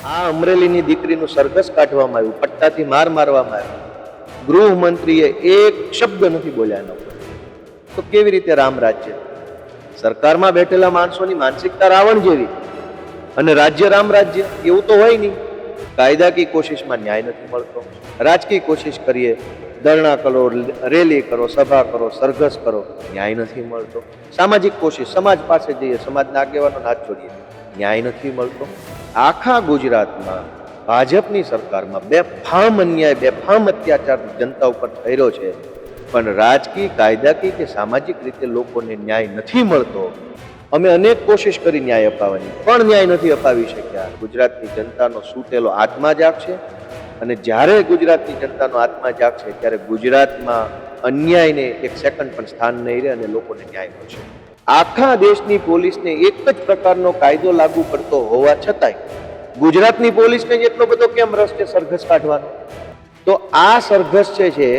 આ અમરેલીની દીકરીનું સરઘસ કાઢવામાં આવ્યું, પટ્ટાથી માર મારવામાં આવ્યો, ગૃહમંત્રીએ એક શબ્દ નથી બોલ્યા એના ઉપર. તો કેવી રીતે રામ રાજ્ય? સરકારમાં બેઠેલા માણસોની માનસિકતા રાવણ જેવી અને રાજ્ય રામ રાજ્ય, એવું તો હોય નહીં. કાયદા કી કોશિશમાં ન્યાય નથી મળતો. રાજકીય કોશિશ કરીએ, ધરણા કરો, રેલી કરો, સભા કરો, સરઘસ કરો, ન્યાય નથી મળતો. સામાજિક કોશિશ, સમાજ પાસે જઈએ, સમાજના આગેવાનો હાથ જોડીએ, ન્યાય નથી મળતો. આખા ગુજરાતમાં ભાજપની સરકારમાં બેફામ અન્યાય, બેફામ અત્યાચાર જનતા ઉપર થઈ રહ્યો છે, પણ રાજકીય, કાયદાકીય કે સામાજિક રીતે લોકોને ન્યાય નથી મળતો. અમે અનેક કોશિશ કરી ન્યાય અપાવવાની, પણ ન્યાય નથી અપાવી શક્યા. ગુજરાતની જનતાનો સૂતેલો આત્મા જાગશે, અને જ્યારે ગુજરાતની જનતાનો આત્મા જાગશે ત્યારે ગુજરાતમાં અન્યાયને એક સેકન્ડ પણ સ્થાન નહીં રહે અને લોકોને ન્યાય મળશે. આખા દેશની પોલીસને એક જ પ્રકારનો કાયદો લાગુ પડતો હોવા છતાંય ગુજરાતની પોલીસને એટલો બધો કેમ રસ છે સરઘસ કાઢવાનો? તો આ સરઘસ છે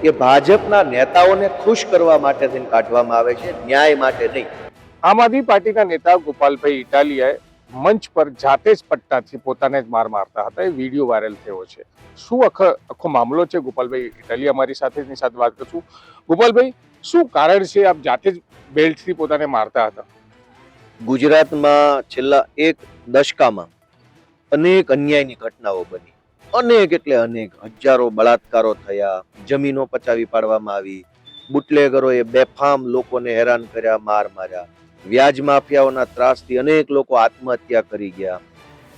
એ ભાજપના નેતાઓને ખુશ કરવા માટે થઈને કાઢવામાં આવે છે, ન્યાય માટે નહીં. આમ આદમી પાર્ટીના નેતા ગોપાલભાઈ ઇટાલિયાએ મંચ પર જાતે જ પટ્ટાથી પોતાને જ માર મારતા હતા. એ વિડીયો વાયરલ થયો છે. શું આખો મામલો છે? ગોપાલભાઈ ઇટાલિયા મારી એની સાથે વાત કરશું. ગોપાલભાઈ, શું કારણ છે આપ જાતે જ બેલ્ટથી પોતાને મારતા હતા? ગુજરાતમાં છેલ્લા એક દશકામાં અનેક અન્યાયની ઘટનાઓ બની. અનેક એટલે અનેક, હજારો બળાત્કારો થયા, જમીનો પચાવી પાડવામાં આવી, બુટલેગરોએ બેફામ લોકોને હેરાન કર્યા, માર માર્યા, વ્યાજ માફિયાઓના ત્રાસથી અનેક લોકો આત્મહત્યા કરી ગયા,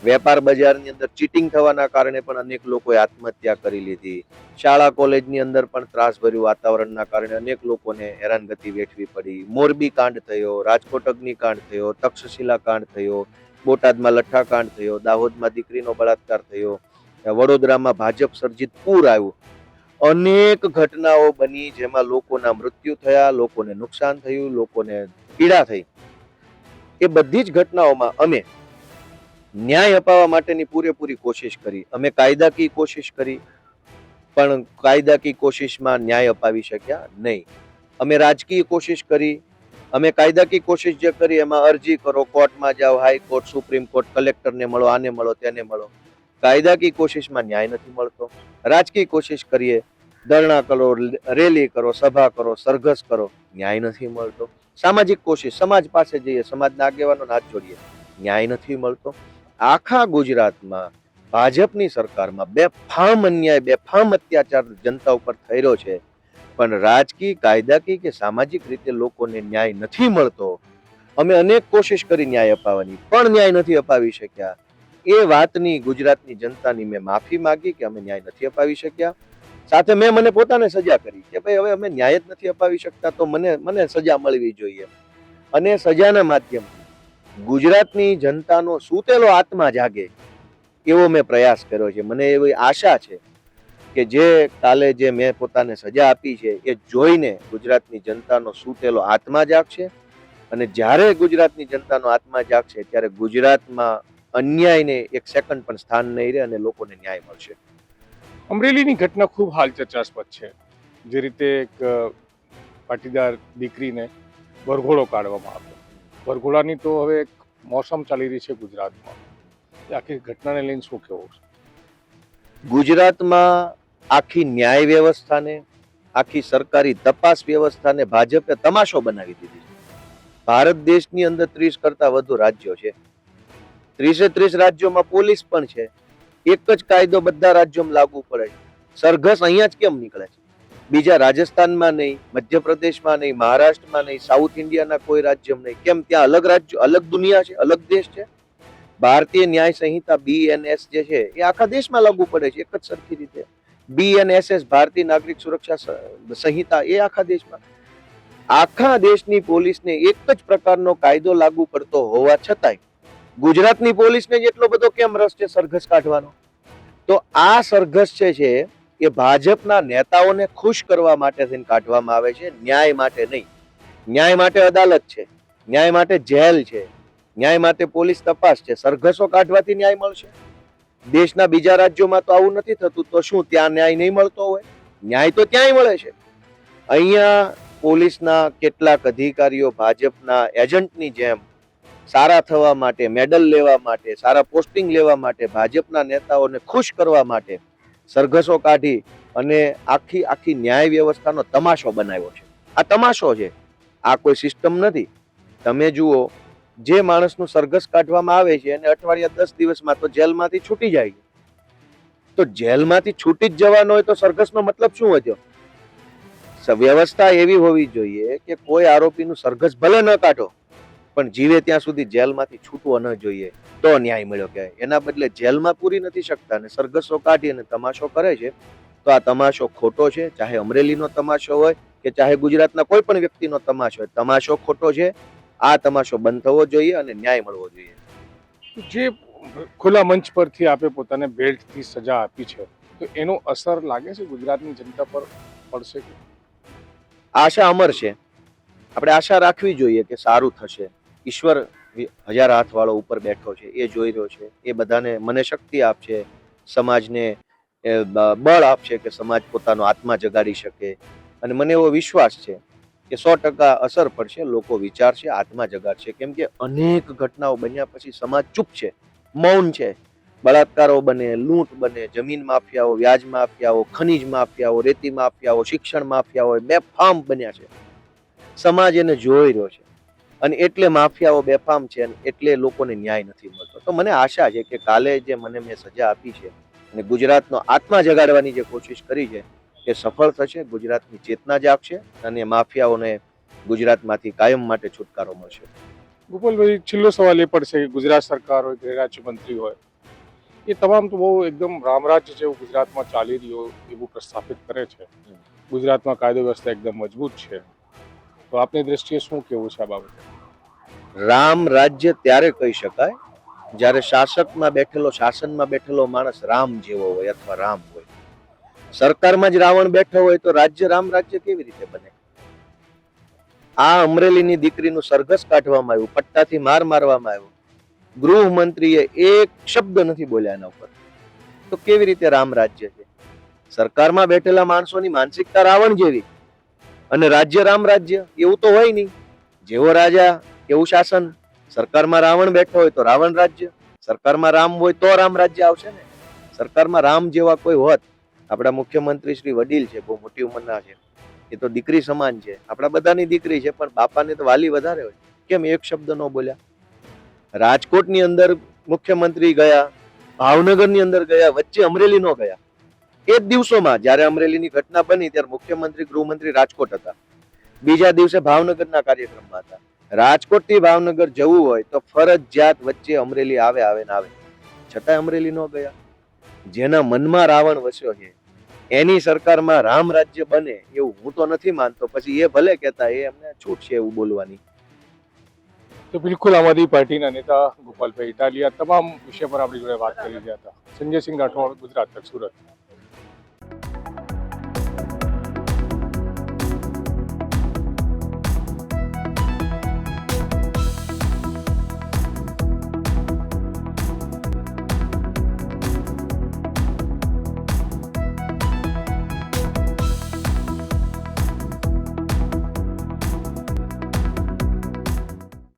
વેપાર બજારની અંદર ચીટિંગ થવાના કારણે પણ અનેક લોકોએ આત્મહત્યા કરી લીધી, શાળા કોલેજની અંદર પણ ત્રાસભર્યું વાતાવરણના કારણે અનેક લોકોને હેરાનગતિ વેઠવી પડી. મોરબી કાંડ થયો, રાજકોટ અગ્નિકાંડ થયો, તક્ષશિલા કાંડ થયો, બોટાદમાં લઠ્ઠાકાંડ થયો, દાહોદમાં દીકરીનો બળાત્કાર થયો, વડોદરામાં ભાજપ સર્જિત પૂર આવ્યું. અનેક ઘટનાઓ બની જેમાં લોકોના મૃત્યુ થયા, લોકોને નુકસાન થયું, લોકોને પીડા થઈ. એ બધી જ ઘટનાઓમાં અમે ન્યાય અપાવવા માટેની પૂરેપૂરી કોશિશ કરી. અમે કાયદાકીય કોશિશ કરી, પણ કાયદાકીય કોશિશમાં ન્યાય અપાવી શક્યા નહીં. અમે રાજકીય કોશિશ કરી, અમે કાયદાકીય કોશિશ જે કરી એમાં અરજી કરો, કોર્ટમાં જાઓ, હાઈકોર્ટ, સુપ્રીમ કોર્ટ, કલેક્ટરને મળો, આને મળો, તેને મળો. કાયદાકીય કોશિશમાં ન્યાય નથી મળતો. રાજકીય કોશિશ કરીએ, ધરણા કરો, રેલી કરો, સભા કરો, સરઘસ કરો, ન્યાય નથી મળતો. સામાજિક કોશિશ, સમાજ પાસે જઈએ, સમાજના આગેવાનો હાથ જોડીએ, ન્યાય નથી મળતો. આખા ગુજરાતમાં ભાજપની સરકારમાં બેફામ અન્યાય, બેફામ અત્યાચાર જનતા ઉપર થઈ રહ્યો છે, પણ રાજકીય, કાયદાકીય કે સામાજિક રીતે લોકોને ન્યાય નથી મળતો. અમે અનેક કોશિશ કરી ન્યાય અપાવવાની, પણ ન્યાય નથી અપાવી શક્યા. એ વાતની ગુજરાતની જનતાની મેં માફી માંગી કે અમે ન્યાય નથી અપાવી શક્યા. સાથે મને પોતાને સજા કરી કે ભાઈ હવે અમે ન્યાય જ નથી અપાવી શકતા, તો મને સજા મળવી જોઈએ. અને સજાના માધ્યમથી ગુજરાતની જનતાનો સૂતેલો આત્મા જાગે એવો મેં પ્રયાસ કર્યો છે. મને એવી આશા છે કે જે કાલે જે મેં પોતાને સજા આપી છે એ જોઈને ગુજરાતની જનતાનો સૂતેલો આત્મા જાગશે, અને જ્યારે ગુજરાતની જનતાનો આત્મા જાગશે ત્યારે ગુજરાતમાં અન્યાયને એક સેકન્ડ પણ સ્થાન નહીં રહે અને લોકોને ન્યાય મળશે. અમરેલીની ઘટના ખૂબ હાલ ચર્ચાસ્પદ છે. જે રીતે એક પાટીદાર દીકરીને વરઘોડો કાઢવામાં આવ્યો. વરઘોડાની તો હવે એક મોસમ ચાલી રહી છે ગુજરાતમાં. આખી ઘટનાને લઈને શું કહેવું છે? ગુજરાતમાં આખી ન્યાય વ્યવસ્થાને, આખી સરકારી તપાસ વ્યવસ્થાને ભાજપે તમાશો બનાવી દીધી છે. ભારત દેશની અંદર 30 કરતા વધુ રાજ્યો છે. 30 રાજ્યોમાં પોલીસ પણ છે. એક જ કાયદો બધા રાજ્યોમાં લાગુ પડે છે. સરઘસ અહીંયા જ કેમ નીકળે છે? બીજા રાજસ્થાનમાં નહીં, મધ્યપ્રદેશમાં નહીં, મહારાષ્ટ્રમાં નહીં, સાઉથ ઇન્ડિયાના કોઈ રાજ્યમાં નહીં. કેમ ત્યાં અલગ રાજ્યો, અલગ દુનિયા છે, અલગ દેશ છે? ભારતીય ન્યાય સંહિતા BNS જે છે એ આખા દેશમાં લાગુ પડે છે એક જ સરખી રીતે. BNSS ભારતીય નાગરિક સુરક્ષા સંહિતા એ આખા દેશમાં. આખા દેશની પોલીસને એક જ પ્રકારનો કાયદો લાગુ પડતો હોવા છતાંય ગુજરાતની પોલીસને એટલો બધો કેમ રસ છે સરઘસ કાઢવાનો? તો આ સરઘસ છે એ ભાજપના નેતાઓને ખુશ કરવા માટે થઈને કાઢવામાં આવે છે, ન્યાય માટે નહીં. ન્યાય માટે અદાલત છે, ન્યાય માટે જેલ છે, ન્યાય માટે પોલીસ તપાસ છે. સરઘસો કાઢવાથી ન્યાય મળશે? દેશના બીજા રાજ્યોમાં તો આવું નથી થતું, તો શું ત્યાં ન્યાય નહીં મળતો હોય? ન્યાય તો ત્યાંય મળે છે. અહીંયા પોલીસના કેટલાક અધિકારીઓ ભાજપના એજન્ટની જેમ સારા થવા માટે, મેડલ લેવા માટે, સારા પોસ્ટિંગ લેવા માટે, ભાજપના નેતાઓને ખુશ કરવા માટે સરઘસો કાઢી અને આખી ન્યાય વ્યવસ્થાનો તમાશો બનાવ્યો છે. આ તમાશો છે, આ કોઈ સિસ્ટમ નથી. તમે જુઓ, જે માણસનું સરઘસ કાઢવામાં આવે છે અને અઠવાડિયા 10 દિવસમાં તો જેલમાંથી છૂટી જાય છે. તો જેલમાંથી છૂટી જ જવાનો હોય તો સરઘસનો મતલબ શું વધ્યો? વ્યવસ્થા એવી હોવી જોઈએ કે કોઈ આરોપીનું સરઘસ ભલે ન કાઢો, પણ જીવે ત્યાં સુધી જેલમાંથી છૂટવો ન જોઈએ, તો ન્યાય મળ્યો કહેવાય. એના બદલે જેલમાં પૂરી નથી શકતા અને સરઘસો કાઢી અને તમાશો કરે છે. તો આ તમાશો ખોટો છે. ચાહે અમરેલીનો તમાશો હોય કે ચાહે ગુજરાતના કોઈ પણ વ્યક્તિનો તમાશો હોય, તમાશો ખોટો છે. આ તમાશો બંધ થવો જોઈએ અને ન્યાય મળવો જોઈએ. જે ખુલ્લા મંચ પરથી આપે પોતાને બેલ્ટથી સજા આપી છે, તો એનો અસર લાગે છે ગુજરાતની જનતા પર પડશે કે? આશા અમર છે. આપણે આશા રાખવી જોઈએ કે સારું થશે. ઈશ્વર 1000 હાથ વાળો ઉપર બેઠો છે, એ જોઈ રહ્યો છે. એ બધાને મને શક્તિ આપશે, સમાજને બળ આપશે કે સમાજ પોતાનો આત્મા જગાડી શકે. અને મને એવો વિશ્વાસ છે કે 100% અસર પડશે. લોકો વિચારશે, આત્મા જગાડશે. કેમ કે અનેક ઘટનાઓ બન્યા પછી સમાજ ચૂપ છે, મૌન છે. બળાત્કારો બને, લૂંટ બને, જમીન માફિયાઓ, વ્યાજ માફિયાઓ, ખનીજ માફિયાઓ, રેતી માફિયાઓ, શિક્ષણ માફિયાઓ બેફામ બન્યા છે. સમાજ એને જોઈ રહ્યો છે અને એટલે માફિયાઓ બેફામ છે અને એટલે લોકોને ન્યાય નથી મળતો. તો મને આશા છે કે કાલે જે મેં સજા આપી છે અને ગુજરાતનો આત્મા જગાડવાની જે કોશિશ કરી છે એ સફળ થશે. ગુજરાતની ચેતના જાગશે અને માફિયાઓને ગુજરાતમાંથી કાયમ માટે છુટકારો મળશે. ગોપાલભાઈ, છેલ્લો સવાલ એ પડશે કે ગુજરાત સરકાર હોય, ગૃહ રાજ્યમંત્રી હોય, એ તમામ તો બહુ એકદમ રામરાજ્ય જેવું ગુજરાતમાં ચાલી રહ્યું એવું પ્રસ્થાપિત કરે છે. ગુજરાતમાં કાયદો વ્યવસ્થા એકદમ મજબૂત છે, તો આપની દ્રષ્ટિએ શું કેવું છે આ બાબતે? રામ રાજ્ય ત્યારે કહી શકાય જ્યારે શાસનમાં બેઠેલો માણસ રામ જેવો હોય અથવા રામ હોય. સરકારમાં જ રાવણ બેઠો હોય તો રામ રાજ્ય કેવી રીતે બને? આ અમરેલીની દીકરીનું સરઘસ કાઢવામાં આવ્યું, પટ્ટાથી માર મારવામાં આવ્યો. ગૃહમંત્રીએ એક શબ્દ નથી બોલ્યા એના ઉપર. તો કેવી રીતે રામ રાજ્ય છે? સરકારમાં બેઠેલા માણસોની માનસિકતા રાવણ જેવી અને રાજ્ય રામ રાજ્ય એવું તો હોય નહીં. જેવો રાજા એવું શાસન. સરકારમાં રાવણ બેઠો હોય તો રાવણ રાજ્ય, સરકારમાં રામ હોય તો રામ રાજ્ય આવશે ને. સરકારમાં રામ જેવા કોઈ હોત. આપણા મુખ્યમંત્રી શ્રી વડીલ છે, બહુ મોટી ઉંમરના છે, એ તો દીકરી સમાન છે, આપણા બધાની દીકરી છે, પણ બાપાને તો વાલી વધારે હોય. કેમ એક શબ્દ ન બોલ્યા? રાજકોટની અંદર મુખ્યમંત્રી ગયા, ભાવનગરની અંદર ગયા, વચ્ચે અમરેલી નો ગયા. એ જ દિવસોમાં જ્યારે અમરેલીની ઘટના બની ત્યારે મુખ્યમંત્રી ગૃહમંત્રી રાજકોટ હતા, બીજા દિવસે ભાવનગરના કાર્યક્રમમાં હતા. રાજકોટ થી ભાવનગર જવું હોય તો ફરજિયાત વચ્ચે અમરેલી આવે ને આવે, છતાં અમરેલી નો ગયા. જેના મનમાં રાવણ વસ્યો છે એની સરકારમાં રામ રાજ્ય બને એવું હું તો નથી માનતો. પછી એ ભલે કહેતા, એ એમને છૂટ છે એવું બોલવાની. તો બિલકુલ આમ આદમી પાર્ટીના નેતા ગોપાલભાઈ ઇટાલિયા તમામ વિષય પર આપણી જોડે વાત કરી રહ્યા હતા. સંજય સિંહ રાઠોડ, ગુજરાત તક, સુરત.